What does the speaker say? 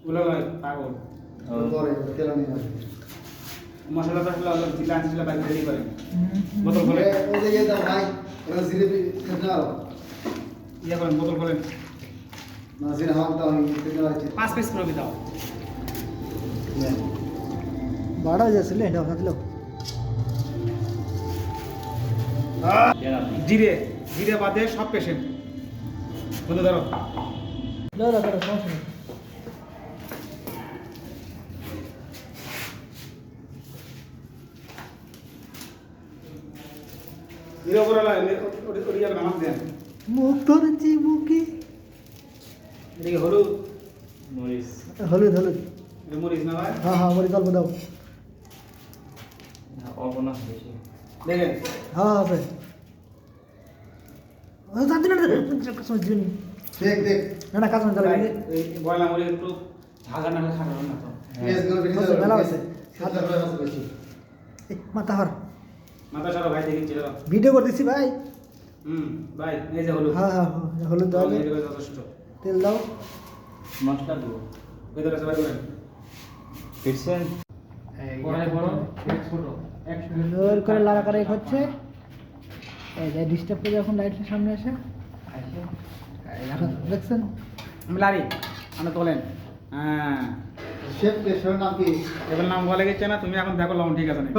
ওগুলো পাগল পরে তেল নিয়ে আসবে মশলা টসলা হলো জিলা আনছিল বাইরে রেডি করেন বোতল খোলেন ওই যে ইয়ে দাও ভাই ওরা জিলেবি খেতে দাও ইয়ে করেন বোতল খোলেন না জিরে হাওয়া দাও খেতে দাও 5 পিস করে দাও বাড়া যাচ্ছিল এটা আপনার দিল জিরে জিরে বাদে সব পেশেন্ট বন্ধু ধরো দাঁড়া দাঁড়া সমস্যা নেই জিরে উপরে ওরিয়াল নামাজ দেন মুখ ধরেছি মুখে এদিকে হলুদ হলুদ হলুদ এটা মরিচ না ভাই হ্যাঁ হ্যাঁ মরিচ অল্প দাও দেখেন হ্যাঁ হবে তার জন্য দিন দেখ দেখ না না কাজ ভাই, এই বয়লা মরিচ একটু ঝাঁঝা না হলে খারাপ না তো পেঁয়াজ গুলো বেশি হ্যাঁ, মেলা হয়েছে। সাদা করে আছে বেশি মাথা হর মাথা সারা ভাই দেখিচ্ছিল ভিডিও করতেছি ভাই ভাই এই যে হলুদ হ্যাঁ হ্যাঁ হ্যাঁ হলুদ দাও এই যে যথেষ্ট তেল দাও মশলা দেবো ভেতরে সবাই করেন ফিরছেন বড়াই বড় ছোট জোর করে লাড়া করে হচ্ছে এই যে ডিস্টার্ব করে যখন লাইটের সামনে আসে এই দেখো, দেখছেন আমি লারি আমরা তোলেন হ্যাঁ শেফ কে নাম কি এবার নাম বলে গেছে না তুমি এখন দেখো লবণ ঠিক আছে না